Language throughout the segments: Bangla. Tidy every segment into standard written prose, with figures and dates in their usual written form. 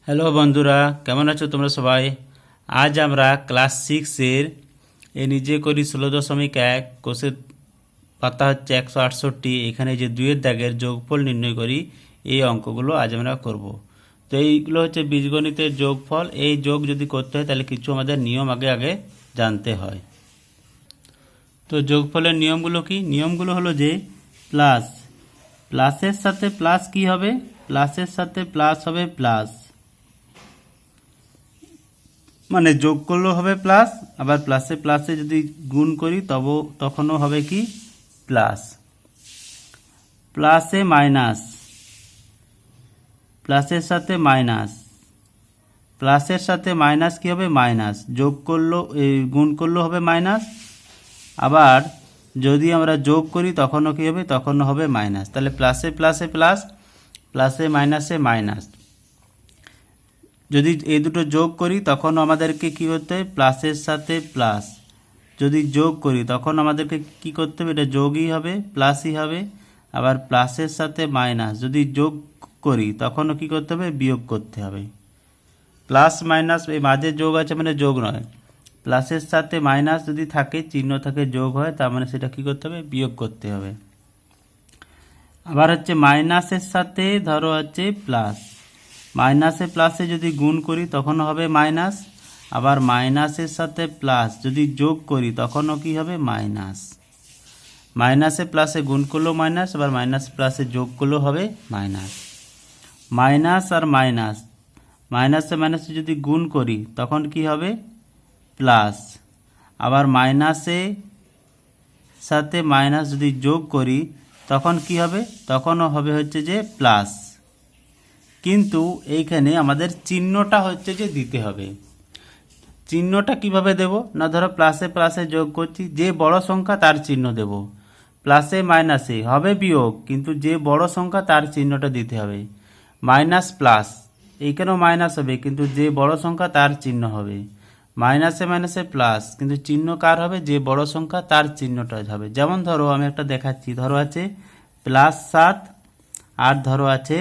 হ্যালো বন্ধুরা, কেমন আছো তোমরা সবাই? আজ আমরা ক্লাস 6-এর নিজে করি 16.1 কোষের পাতা হচ্ছে 168। এখানে যে দুইয়ের দাগের যোগফল নির্ণয় করি, এই অঙ্কগুলো আজ আমরা করব। তো এইগুলো হচ্ছে বীজগণিতের যোগফল। এই যোগ যদি করতে হয় তাহলে কিছু আমাদের নিয়ম আগে জানতে হয়। তো যোগফলের নিয়মগুলো কি? নিয়মগুলো হলো যে প্লাসের সাথে প্লাস কি হবে? প্লাসের সাথে প্লাস হবে প্লাস, মানে যোগ করলেও হবে প্লাস, আবার প্লাসে প্লাসে যদি গুণ করি তখনও হবে কি প্লাস। প্লাসে মাইনাস, প্লাসের সাথে মাইনাস, প্লাসের সাথে মাইনাস কি হবে? মাইনাস। যোগ করলো গুণ করলেও হবে মাইনাস, আবার যদি আমরা যোগ করি তখনও কি হবে? তখনও হবে মাইনাস। তাহলে প্লাসে প্লাসে প্লাস, প্লাসে মাইনাসে মাইনাস। যদি এই দুটো যোগ করি তখন আমাদেরকে কি করতে হবে? প্লাসের সাথে প্লাস যদি যোগ করি তখন আমাদেরকে কি করতে হবে? এটা যোগই হবে, প্লাসই হবে। আবার প্লাসের সাথে মাইনাস যদি যোগ করি তখনও কি করতে হবে? বিয়োগ করতে হবে। প্লাস মাইনাস এই মাঝে যোগ আছে মানে যোগ নয়। প্লাসের সাথে মাইনাস যদি থাকে, চিহ্ন থাকে, যোগ হয়, তার মানে সেটা কি করতে হবে? বিয়োগ করতে হবে। আবার হচ্ছে মাইনাসের সাথে ধরো হচ্ছে প্লাস, মাইনাসে প্লাসে যদি গুণ করি তখনও হবে মাইনাস, আবার মাইনাসের সাথে প্লাস যদি যোগ করি তখনও কি হবে? মাইনাস। মাইনাসে প্লাসে গুণ করলেও মাইনাস, আবার মাইনাস প্লাসে যোগ করলেও হবে মাইনাস। মাইনাস আর মাইনাস, মাইনাসে মাইনাসে যদি গুণ করি তখন কি হবে? প্লাস। আবার মাইনাসে সাথে মাইনাস যদি যোগ করি তখন কি হবে? তখনও হবে হচ্ছে যে প্লাস। কিন্তু এইখানে আমাদের চিহ্নটা হচ্ছে যে দিতে হবে। চিহ্নটা কিভাবে দেব? না ধরো প্লাসে প্লাসে যোগ করছি, যে বড় সংখ্যা তার চিহ্ন দেব। প্লাসে মাইনাসে হবে বিয়োগ, কিন্তু যে বড় সংখ্যা তার চিহ্নটা দিতে হবে। মাইনাস প্লাস, এইখানেও মাইনাস হবে, কিন্তু যে বড় সংখ্যা তার চিহ্ন হবে। মাইনাসে মাইনাসে প্লাস, কিন্তু চিহ্ন কার হবে? যে বড় সংখ্যা তার চিহ্নটা হবে। যেমন ধরো আমি একটা দেখাচ্ছি, ধরো আছে +7 আর ধরো আছে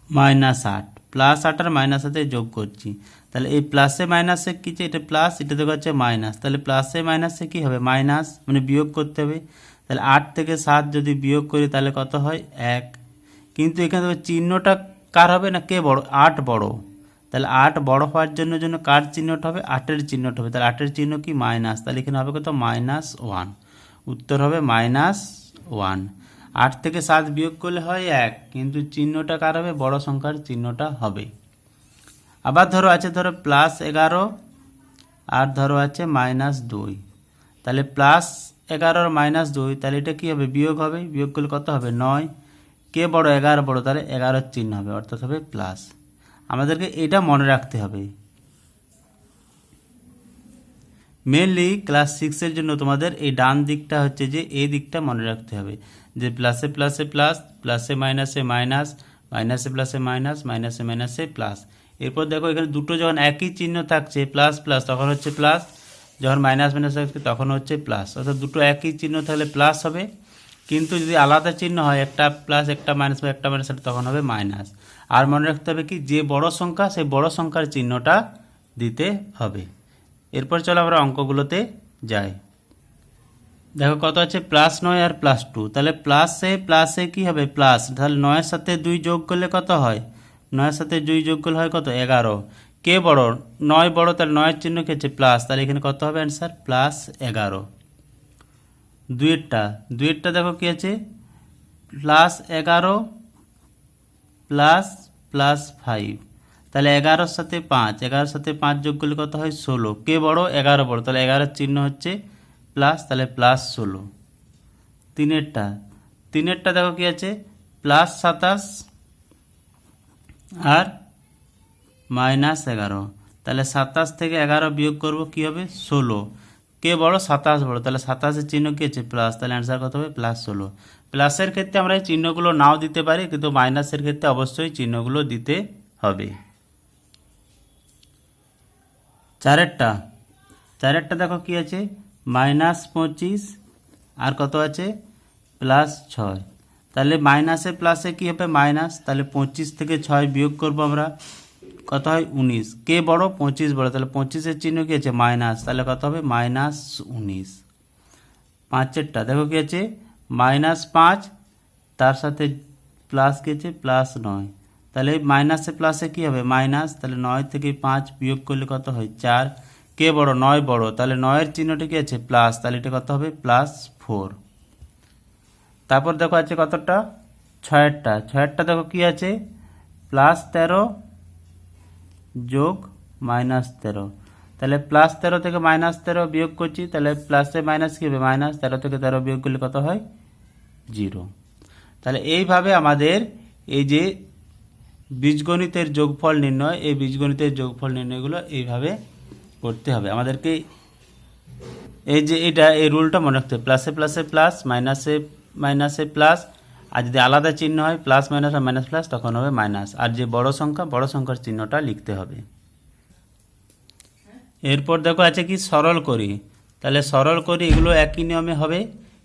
-8। +8 আর -8 যোগ করছি, তাহলে এই প্লাসে মাইনাসে কি, এটা প্লাস, এটা দেখো হচ্ছে মাইনাস, তাহলে প্লাসে মাইনাসে কি হবে? মাইনাস, মানে বিয়োগ করতে হবে। তাহলে 8 থেকে 7 যদি বিয়োগ করি তাহলে কত হয়? 1। কিন্তু এখানে দেখো চিহ্নটা কার হবে? না কে বড়? 8 বড়। তাহলে 8 বড় হওয়ার জন্য কার চিহ্নটা হবে? 8-এর চিহ্নটা হবে। তাহলে 8-এর চিহ্ন কি? মাইনাস। তাহলে এখানে হবে কত? -1। উত্তর হবে -1। 8 থেকে 7 বিয়োগ করলে হয় 1, কিন্তু চিহ্নটা কার হবে? বড় সংখ্যার চিহ্নটা হবে। আবার ধরো আছে ধরো +11 আর ধরো আছে -2। তাহলে +11 আর -2, তাহলে এটা কি হবে? বিয়োগ হবে। বিয়োগ করলে কত হবে? 9। কে বড়? 11 বড়, তাহলে 11-এর চিহ্ন হবে, অর্থাৎ হবে প্লাস। আমাদেরকে এটা মনে রাখতে হবে। মেনলি ক্লাস 6-এর জন্য তোমাদের এই ডান দিকটা হচ্ছে যে এই দিকটা মনে রাখতে হবে, যে প্লাসে প্লাসে প্লাস, প্লাসে মাইনাসে মাইনাস, মাইনাসে প্লাসে মাইনাস, মাইনাসে মাইনাসে প্লাস। এরপর দেখো এখানে দুটো যখন একই চিহ্ন থাকছে প্লাস প্লাস তখন হচ্ছে প্লাস, যখন মাইনাস মাইনাস থাকছে তখন হচ্ছে প্লাস। অর্থাৎ দুটো একই চিহ্ন থাকলে প্লাস হবে, কিন্তু যদি আলাদা চিহ্ন হয়, একটা প্লাস একটা মাইনাস বা একটা মাইনাস, তখন হবে মাইনাস। আর মনে রাখতে হবে কি, যে বড় সংখ্যা সেই বড় সংখ্যার চিহ্নটা দিতে হবে। এরপর চলো আমরা অঙ্কগুলোতে যাই। দেখো কত আছে? +9 আর +2। তাহলে প্লাসে প্লাসে কি হবে? প্লাস। তাহলে 9-এর সাথে 2 যোগ করলে কত হয়? 9-এর সাথে 2 যোগ করলে হয় কত? 11। কে বড়? 9 বড়, তাহলে 9-এর চিহ্ন কি হচ্ছে? প্লাস। তাহলে এখানে কত হবে অ্যান্সার? +11। দুইয়েরটা দেখো কি আছে? +11 প্লাস 5। তাহলে 11-এর সাথে 5, 11-এর সাথে 5 যোগ করলে কত হয়? 16। কে বড়? 11 বড়, তাহলে 11-এর চিহ্ন হচ্ছে প্লাস, তাহলে +16। তিনেরটা দেখো কি আছে? +27 আর -11। তাহলে 27 থেকে 11 বিয়োগ করব, কি হবে? 16। কে বড়? 27 বড়, তাহলে 27-এর চিহ্ন কি আছে? প্লাস। তাহলে অ্যান্সার কত হবে? +16। প্লাসের ক্ষেত্রে আমরা এই চিহ্নগুলো নাও দিতে পারি, কিন্তু মাইনাসের ক্ষেত্রে অবশ্যই চিহ্নগুলো দিতে হবে। চারেরটা দেখো কি আছে? -25 আর কত আছে? +6। তাহলে মাইনাসে প্লাসে কি হবে মাইনাস, তাহলে 25 থেকে 6 বিয়োগ করব আমরা, কত হয় 19। কে বড় 25 বড়, তাহলে 25-এর চিহ্ন কি আছে মাইনাস, তাহলে কত হবে -19। 5-এরটা দেখো কি আছে -5, তার সাথে প্লাস কি আছে +9, তাহলে মাইনাসে প্লাসে কি হবে মাইনাস, তাহলে 9 থেকে 5 বিয়োগ করলে কত হয় 4। কে বড় 9 বড়, তাহলে 9-এর চিহ্নটা কি আছে প্লাস, তাহলে এটা কত হবে +4। তারপর দেখো আছে কতটা 6-এরটা দেখো কি আছে +13 যোগ -13, তাহলে +13 থেকে -13 বিয়োগ করছি, তাহলে প্লাসে মাইনাস কি হবে মাইনাস, 13 থেকে 13 বিয়োগ করলে কত হয় 0। তাহলে এইভাবে আমাদের এই যে বীজগণিতের যোগফল নির্ণয়, এই বীজগণিতের যোগফল নির্ণয়গুলো এইভাবে করতে হবে আমাদেরকে। এই যে এই রুলটা মনে রাখতে হবে, প্লাসে প্লাসে প্লাস, মাইনাসে মাইনাসে প্লাস, আর যদি আলাদা চিহ্ন হয় প্লাস মাইনাস আর মাইনাস প্লাস তখন হবে মাইনাস, আর যে বড় সংখ্যার চিহ্নটা লিখতে হবে। এরপর দেখো আছে কি সরল করি, তাহলে সরল করি এগুলো একই নিয়মে হবে।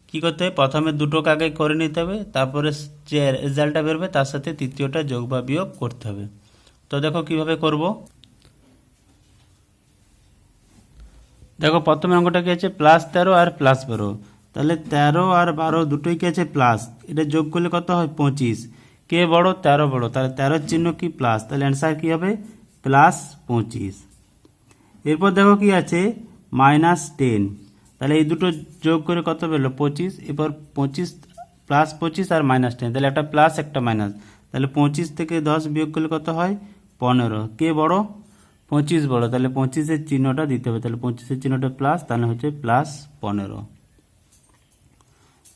কি করতে হবে প্রথমে দুটোকে আগে করে নিতে হবে, তারপরে যে রেজাল্টটা বেরোবে তার সাথে তৃতীয়টা যোগ বা বিয়োগ করতে হবে। তো দেখো কিভাবে করব, দেখো প্রথমে অঙ্কটা কি আছে +13 আর +12, তাহলে 13 আর 12 দুটোই কি আছে প্লাস, এটা যোগ করলে কত হয় 25। কে বড় 13 বড়, তাহলে 13-এর চিহ্ন কি প্লাস, তাহলে অ্যান্সার কি হবে +25। এরপর দেখো কি আছে -10, তাহলে এই দুটো যোগ করে কত পেলো 25। এরপর 25 +25 আর -10, তাহলে একটা প্লাস একটা মাইনাস, তাহলে 25 থেকে 10 বিয়োগ করলে কত হয় 15। কে বড় 25 বড়, তাহলে 25-এর চিহ্নটা দিতে হবে, তাহলে 25-এর চিহ্নটা প্লাস, তাহলে হচ্ছে +15।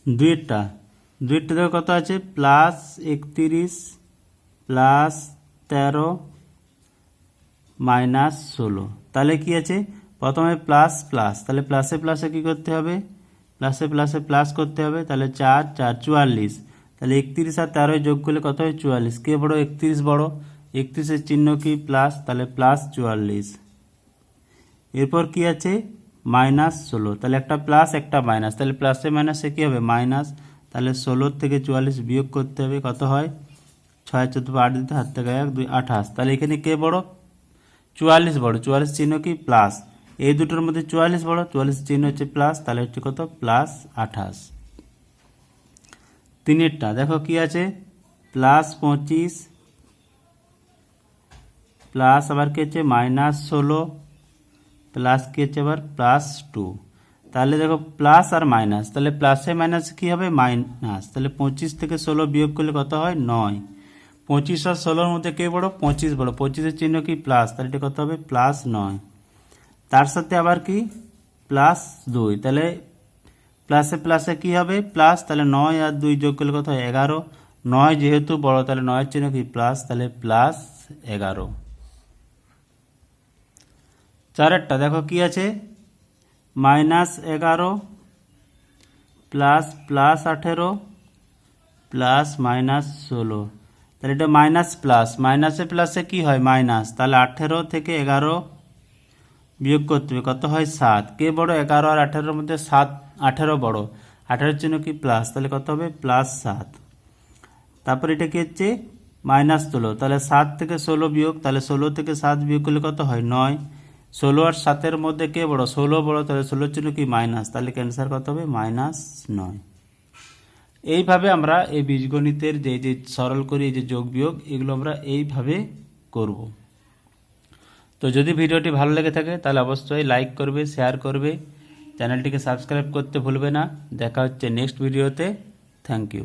দুইটা দেখো কত আছে +31 +13 -16, তাহলে কি আছে প্রথমে প্লাস প্লাস, তাহলে প্লাসে প্লাসে কি করতে হবে প্লাসে প্লাসে প্লাস করতে হবে, তাহলে 4 4 44, তাহলে 31 আর 13 যোগ করলে কত হয় 44। কে বড় 31 বড়, 31-এর চিহ্ন কি প্লাস, তাহলে +44। এরপর কি আছে -16, তাহলে একটা প্লাস একটা মাইনাস, তাহলে প্লাসে মাইনাসে কি হবে মাইনাস, তাহলে 16 থেকে 44 বিয়োগ করতে হবে, কত হয় 6 4 8 দিতে হাত থেকে 1 2 28, তাহলে এখানে কে বড় 44 বড়, 44 চিহ্ন কি প্লাস, এই দুটোর মধ্যে 44 বড়, 44 চিহ্ন হচ্ছে প্লাস, তাহলে হচ্ছে কত +28। 3-এরটা দেখো কি আছে +25 প্লাস আবার কি আছে -16 প্লাস কি আছে আবার +2, তাহলে দেখো প্লাস আর মাইনাস, তাহলে প্লাসে মাইনাস কি হবে মাইনাস, তাহলে 25 থেকে 16 বিয়োগ করলে কত হয় 9। 25 আর 16-র মধ্যে কে বড় 25 বড়, 25-এর চিহ্ন কি প্লাস, তাহলে এটা কত হবে +9। তার সাথে আবার কি +2, তাহলে প্লাসে প্লাসে কি হবে প্লাস, তাহলে 9 আর 2 যোগ করলে কত হয় 11। 9 যেহেতু বড় তাহলে 9-এর চিহ্ন কি প্লাস, তাহলে +11। 4-এরটা দেখো কি আছে -11 প্লাস +18 প্লাস -16, তাহলে এটা মাইনাস প্লাস, মাইনাসে প্লাসে কি হয় মাইনাস, তাহলে 18 থেকে 11 বিয়োগ করতে হবে, কত হয় 7। কে বড় 11 আর 18-এর মধ্যে 18 বড়, 18-এর জন্য কি প্লাস, তাহলে কত হবে +7। তারপর এটা কি হচ্ছে মাইনাস তুলো, তাহলে 7 থেকে 16 বিয়োগ, তাহলে 16 থেকে 7 বিয়োগ করলে কত হয় 9। 16 আর 7-এর মধ্যে কে বড় 16 বড়, তাহলে 16-এর জন্য কি মাইনাস, তাহলে ক্যান্সার কত হবে -9। এইভাবে আমরা এই বীজগণিতের যে সরল করি এই যে যোগ বিয়োগ এগুলো আমরা এইভাবে করব। তো যদি ভিডিওটি ভালো লেগে থাকে তাহলে অবশ্যই লাইক করবে, শেয়ার করবে, চ্যানেলটিকে সাবস্ক্রাইব করতে ভুলবে না। দেখা হচ্ছে নেক্সট ভিডিওতে। Thank you.